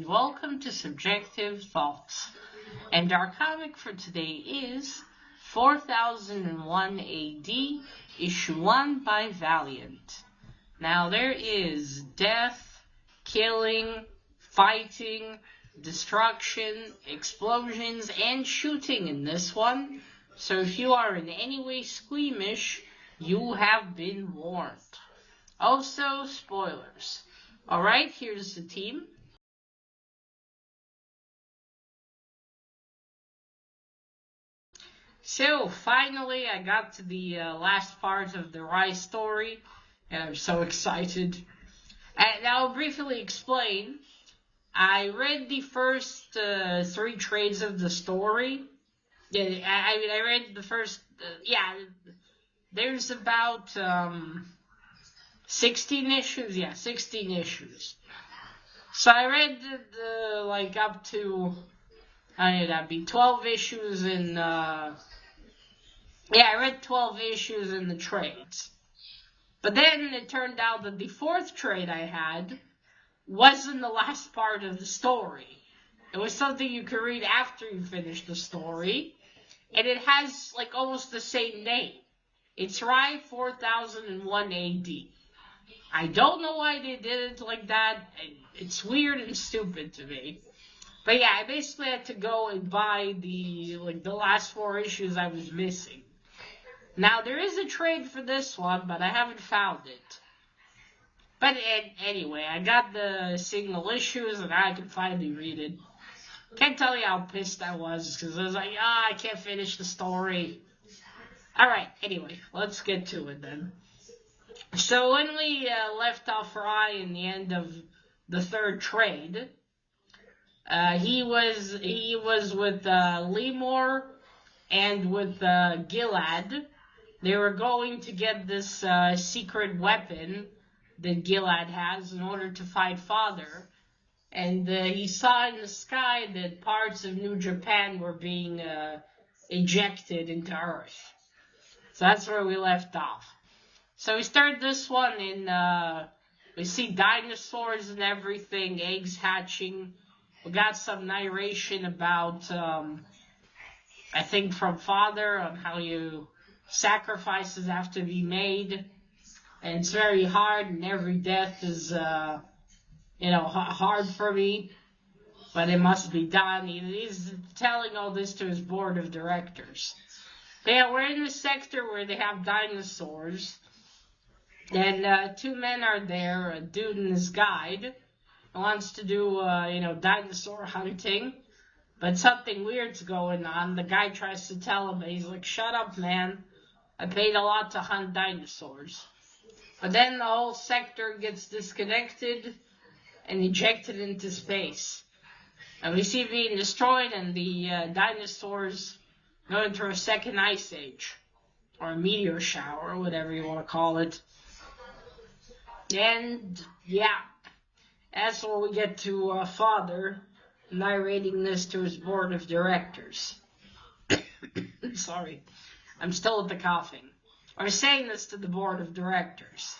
and welcome to Subjective Thoughts. And our comic for today is 4001 AD, issue 1 by Valiant. Now there is death, killing, fighting, destruction, explosions, and shooting in this one. So if you are in any way squeamish, you have been warned. Also, spoilers. Alright, here's the team. So, finally, I got to the last part of the Rise story, and I'm so excited. And I'll briefly explain. I read the first 3 trades of the story. Yeah, I read the first, there's about 16 issues. Yeah, 16 issues. So I read up to, that'd be 12 issues in, I read 12 issues in the trades. But then it turned out that the 4th trade I had wasn't the last part of the story. It was something you could read after you finish the story. And it has, almost the same name. It's Rai 4001 AD. I don't know why they did it like that. It's weird and stupid to me. But yeah, I basically had to go and buy the last 4 issues I was missing. Now, there is a trade for this one, but I haven't found it. But anyway, I got the single issues, and I can finally read it. Can't tell you how pissed I was, because I was like, I can't finish the story. Alright, anyway, let's get to it then. So when we left off Rai in the end of the 3rd trade, he was with Lemur and with Gilad. They were going to get this secret weapon that Gilad has in order to fight Father. And he saw in the sky that parts of New Japan were being ejected into Earth. So that's where we left off. So we start this one in, we see dinosaurs and everything, eggs hatching. We got some narration about, I think from Father, on how sacrifices have to be made. And it's very hard, and every death is, hard for me. But it must be done. He's telling all this to his board of directors. But yeah, we're in the sector where they have dinosaurs. And 2 men are there, a dude and his guide, who wants to do, dinosaur hunting. But something weird's going on. The guy tries to tell him, but he's like, shut up, man. I paid a lot to hunt dinosaurs. But then the whole sector gets disconnected and ejected into space. And we see it being destroyed, and the dinosaurs going through a second ice age. Or a meteor shower, or whatever you want to call it. And, yeah, that's where we get to Father narrating this to his board of directors. Sorry, I'm still at the coughing. Or saying this to the board of directors.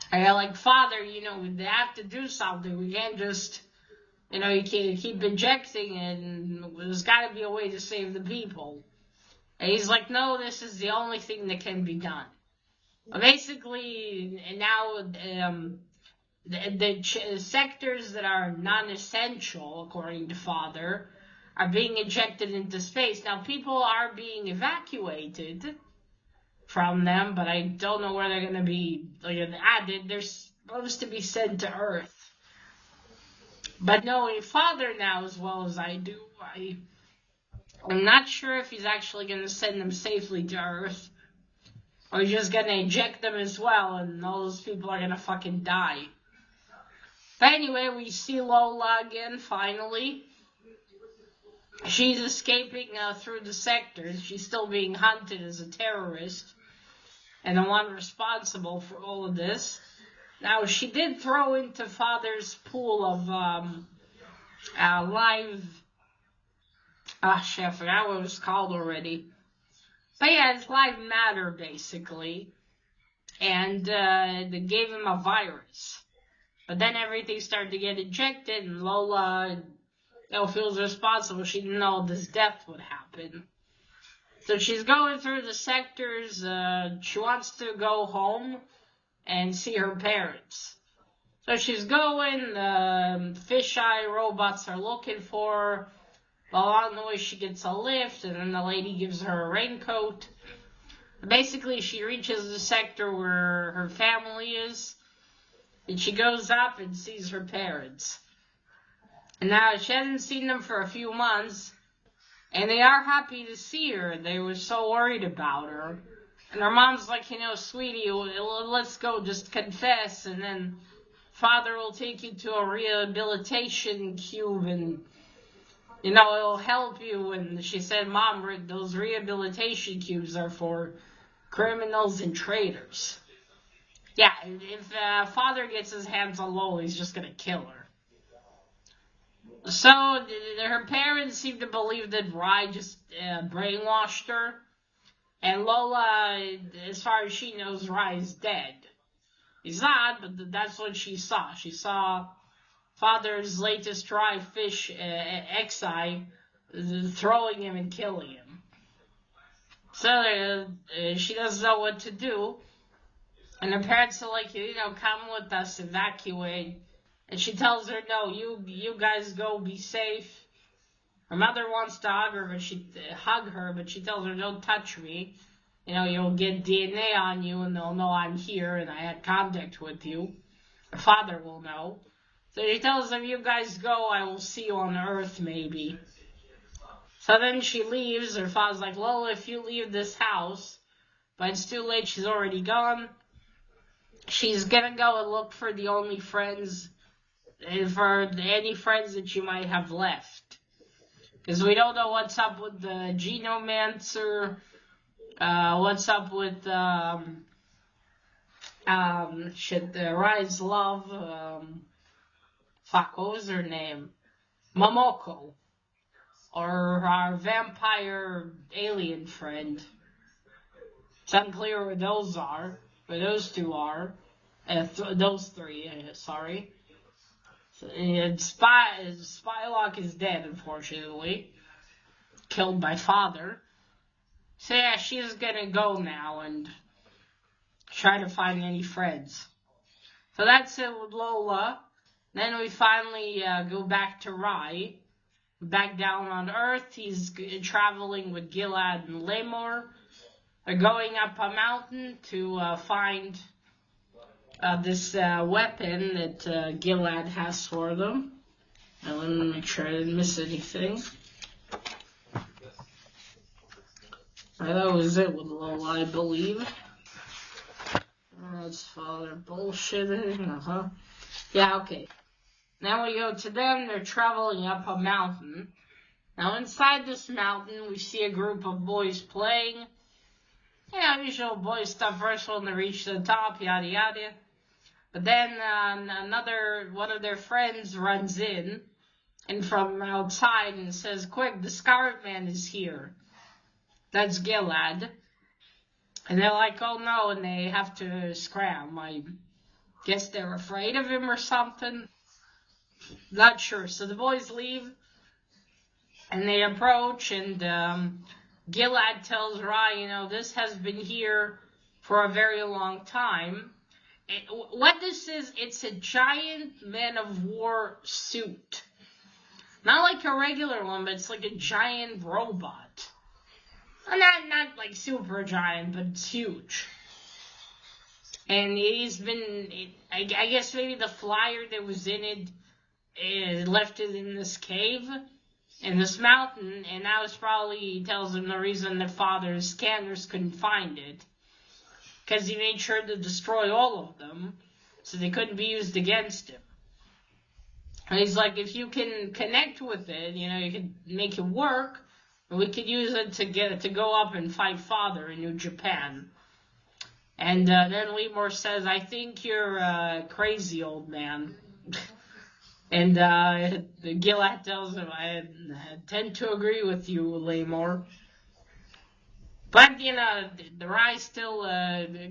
Father, they have to do something. We can't just, you can't keep injecting, and there's got to be a way to save the people. And he's like, no, this is the only thing that can be done. Basically, now the sectors that are non-essential, according to Father, are being ejected into space. Now, people are being evacuated from them, but I don't know where they're going to be. They're supposed to be sent to Earth. But knowing Father now as well as I do, I'm not sure if he's actually going to send them safely to Earth. Or he's just going to eject them as well, and all those people are going to fucking die. But anyway, we see Lola again, finally. She's escaping through the sectors. She's still being hunted as a terrorist. And the one responsible for all of this. Now, she did throw into Father's pool of live... I forgot what it was called already. But yeah, it's live matter, basically. And they gave him a virus. But then everything started to get ejected, and Lola, feels responsible. She didn't know this death would happen. So she's going through the sectors. She wants to go home and see her parents. So she's going. Fisheye robots are looking for her. Along the way, she gets a lift, and then the lady gives her a raincoat. Basically, she reaches the sector where her family is, and she goes up and sees her parents. And now she hasn't seen them for a few months, and they are happy to see her. They were so worried about her. And her mom's like, sweetie, let's go, just confess, and then Father will take you to a rehabilitation cube, and, it'll help you. And she said, Mom, those rehabilitation cubes are for criminals and traitors. Yeah, if Father gets his hands on Lola, he's just going to kill her. So, her parents seem to believe that Rai just brainwashed her. And Lola, as far as she knows, Rai is dead. He's not, but that's what she saw. She saw Father's latest dry fish, Xi, throwing him and killing him. So, she doesn't know what to do. And her parents are like, come with us, evacuate. And she tells her, no, you guys go, be safe. Her mother wants to hug her, but she tells her, don't touch me. You'll get DNA on you, and they'll know I'm here, and I had contact with you. Her father will know. So she tells them, you guys go, I will see you on Earth, maybe. So then she leaves. Her father's like, Lola, if you leave this house, but it's too late, she's already gone. She's gonna go and look for the only friends, for any friends that you might have left. Because we don't know what's up with the Genomancer, what's up with, Rai's love, what was her name? Momoko. Or our vampire alien friend. It's unclear where those are. Where those two are. Those three, sorry. And Spylock is dead, unfortunately. Killed by Father. So yeah, she's gonna go now and try to find any friends. So that's it with Lola. Then we finally go back to Rai. Back down on Earth, he's traveling with Gilad and Lemor. They're going up a mountain to find this weapon that Gilad has for them. Now let me make sure I didn't miss anything. That was it with Lola, I believe. That's Father bullshitting, Yeah, okay. Now we go to them. They're traveling up a mountain. Now inside this mountain, we see a group of boys playing. Usual boy stuff. First one to reach the top, yada yada. But then one of their friends runs in, and from outside and says, "Quick, the Scarlet Man is here." That's Gilad. And they're like, "Oh no," and they have to scram. I guess they're afraid of him or something. Not sure. So the boys leave, and they approach, and Gilad tells Rai, this has been here for a very long time. What this is, it's a giant Man of War suit. Not like a regular one, but it's like a giant robot. Not like super giant, but it's huge. And he's been, I guess maybe the flyer that was in it, left it in this cave, in this mountain, and that was probably, he tells him, the reason that Father's scanners couldn't find it. Because he made sure to destroy all of them, so they couldn't be used against him. And he's like, if you can connect with it, you can make it work, and we could use it to go up and fight Father in New Japan. And then Lemor says, I think you're crazy, old man. And Gilad tells him, I tend to agree with you, Lemor. But, the Rai still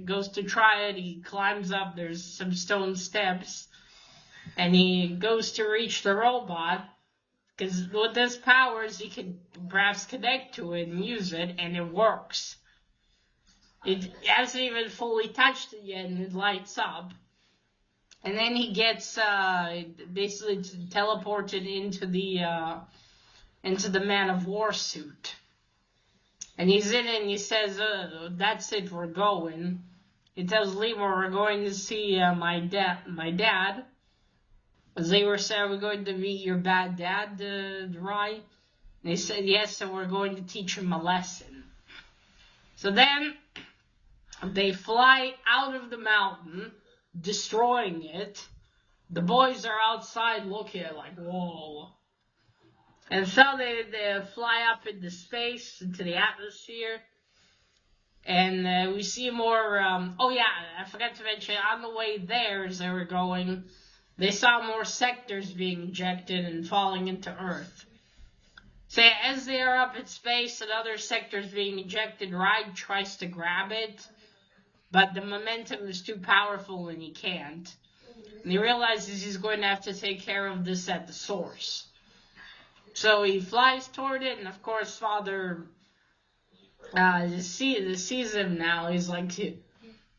goes to try it. He climbs up. There's some stone steps. And he goes to reach the robot, because with his powers, he can perhaps connect to it and use it, and it works. It hasn't even fully touched it yet, and it lights up. And then he gets basically teleported into the Man of War suit. And he's in it, and he says, "That's it, we're going." He tells Lemur, "We're going to see my dad." As they were saying, "We're going to meet your bad dad, Rai." And they said, "Yes, and we're going to teach him a lesson." So then they fly out of the mountain, destroying it. The boys are outside looking at it like, whoa. And so they fly up into space, into the atmosphere. And we see more, oh yeah, I forgot to mention, on the way there, as they were going, they saw more sectors being ejected and falling into Earth. So as they are up in space and other sectors being ejected, Ride tries to grab it, but the momentum is too powerful and he can't. And he realizes he's going to have to take care of this at the source. So he flies toward it, and of course Father sees him now. He's like,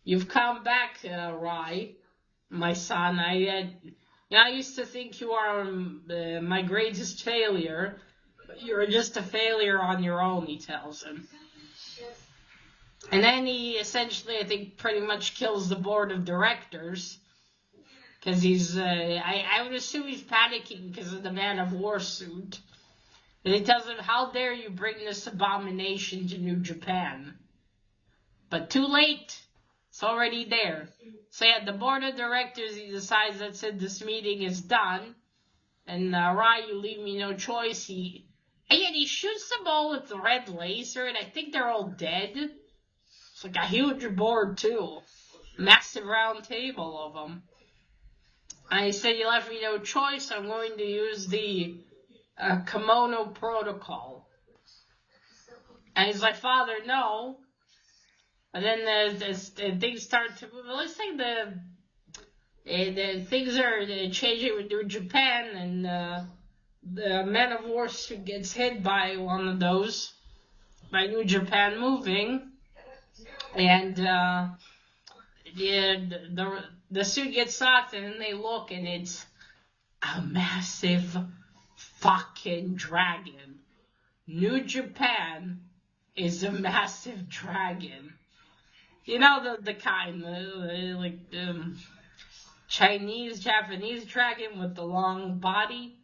"You've come back, Rai, my son. I used to think you are my greatest failure, but you're just a failure on your own," he tells him. And then he essentially, I think, pretty much kills the board of directors. Because he's, I would assume he's panicking because of the Man of War suit. And he tells him, "How dare you bring this abomination to New Japan?" But too late. It's already there. So yeah, the board of directors, he decides that since this meeting is done, and Rai, you leave me no choice. And yet he shoots them all with the red laser, and I think they're all dead. It's like a huge board too. Massive round table of them. And he said, "You left me no choice. I'm going to use the Kimono Protocol." And he's like, "Father, no." And then things start to move. It looks like the things are changing with New Japan, and the Man of War suit gets hit by one of those, by New Japan moving, and the suit gets knocked, and then they look, and it's a massive fucking dragon. New Japan is a massive dragon. You know the kind, like Chinese, Japanese dragon with the long body.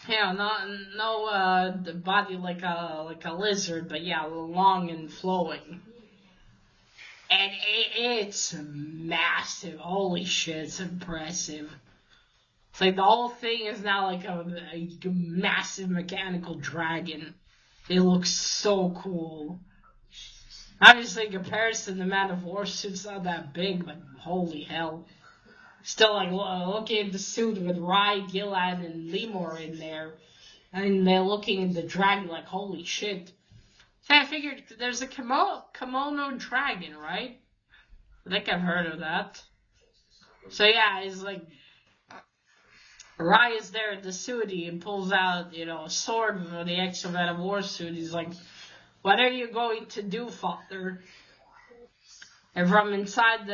Yeah, the body like a lizard, but yeah, long and flowing. And it's massive. Holy shit, it's impressive. It's like the whole thing is now like a massive mechanical dragon. It looks so cool. Obviously, in comparison, the Man of War suit's not that big, but holy hell. Still, like, looking at the suit with Rai, Gilad, and Lemur in there, and they're looking at the dragon like, holy shit. So I figured there's a kimono dragon, right? I think I've heard of that. So yeah, it's like, Rai is there at the suit, and pulls out, a sword from the extra Man of War suit. He's like, "What are you going to do, Father?" And from inside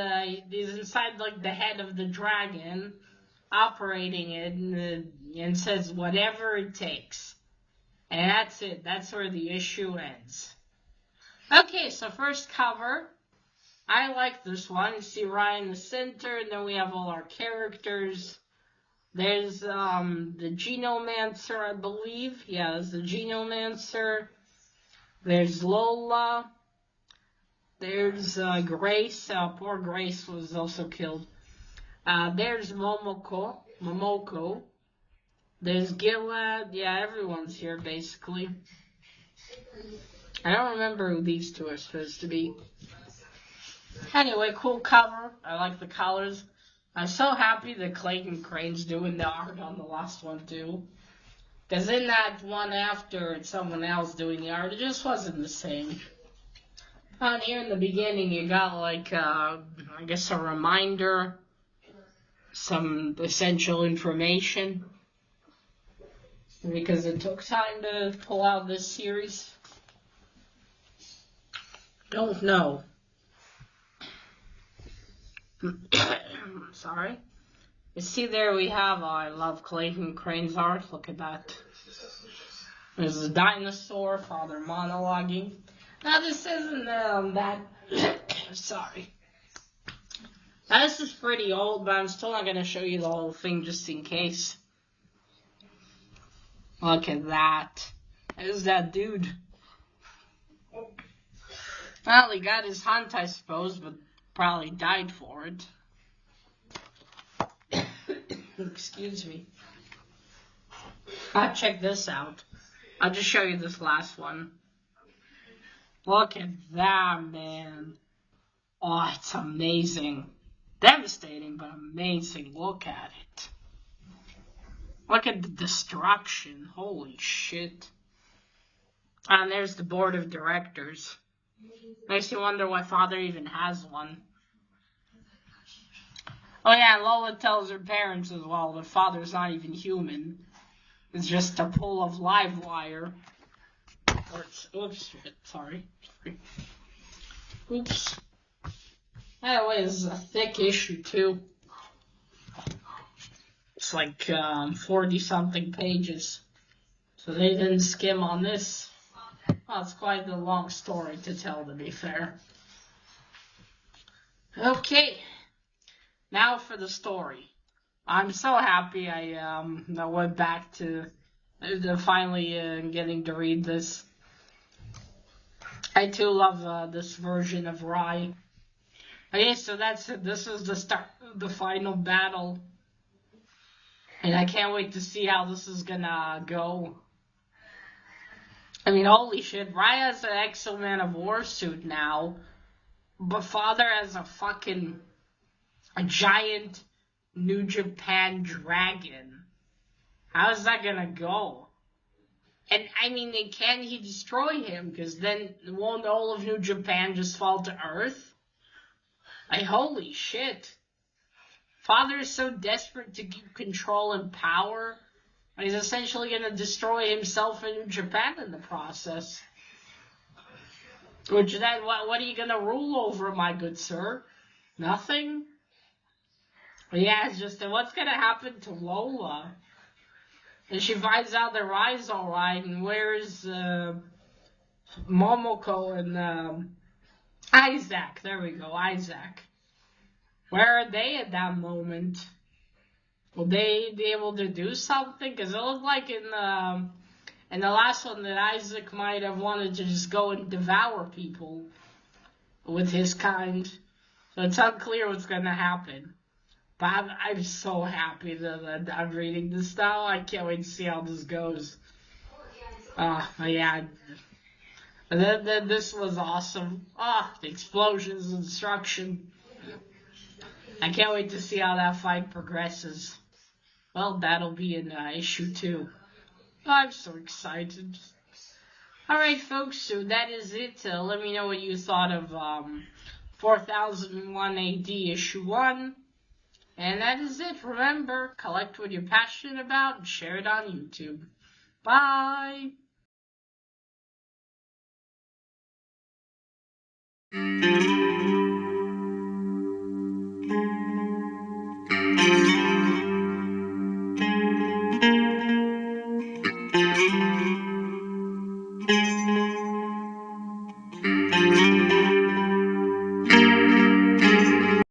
he's inside like the head of the dragon, operating it, and says, "Whatever it takes." And that's it. That's where the issue ends. Okay, so first cover. I like this one. You see Ryan in the center, and then we have all our characters. There's the Genomancer, I believe. Yeah, there's the Genomancer. There's Lola. There's Grace. Poor Grace was also killed. There's Momoko. There's Gilad. Yeah, everyone's here, basically. I don't remember who these two are supposed to be. Anyway, cool cover. I like the colors. I'm so happy that Clayton Crane's doing the art on the last one, too. Because in that one after, it's someone else doing the art. It just wasn't the same. Here in the beginning, you got, like, I guess a reminder some essential information because it took time to pull out this series. Don't know. Sorry. You see there we have, I love Clayton Crane's art. Look at that. There's a dinosaur, father monologuing. Now this isn't that, sorry. Now this is pretty old, but I'm still not going to show you the whole thing just in case. Look at that. There's that dude. Well, he got his hunt, I suppose, but probably died for it. Excuse me. Check this out. I'll just show you this last one. Look at that, man. Oh, it's amazing. Devastating, but amazing. Look at it. Look at the destruction. Holy shit. And there's the board of directors. Makes you wonder why Father even has one. Oh yeah, Lola tells her parents as well that Father's not even human. It's just a pull of live wire. Oops, shit, sorry. Oops. Anyway, it's a thick issue too. It's like 40-something pages. So they didn't skim on this. Well, it's quite a long story to tell, to be fair. Okay. Now for the story. I'm so happy I went back to finally getting to read this. I too love this version of Rai. Okay, so that's it. This is the start of the final battle. And I can't wait to see how this is gonna go. I mean, holy shit, Rai has an Exo-Man of War suit now. But Father has a giant New Japan dragon. How's that gonna go? And I mean, can he destroy him? Because then won't all of New Japan just fall to Earth? Holy shit. Father is so desperate to keep control and power. He's essentially gonna destroy himself and New Japan in the process. Which then, what are you gonna rule over, my good sir? Nothing? Yeah, it's just, what's gonna happen to Lola? And she finds out that Rai's alright, and where's Momoko and Isaac? There we go, Isaac. Where are they at that moment? Will they be able to do something? Because it looked like in the last one that Isaac might have wanted to just go and devour people with his kind. So it's unclear what's going to happen. But I'm so happy that I'm reading this now. I can't wait to see how this goes. Yeah. Then this was awesome. The explosions and destruction. I can't wait to see how that fight progresses. Well, that'll be in issue 2. I'm so excited. Alright, folks, so that is it. Let me know what you thought of 4001 AD issue 1. And that is it. Remember, collect what you're passionate about and share it on YouTube. Bye!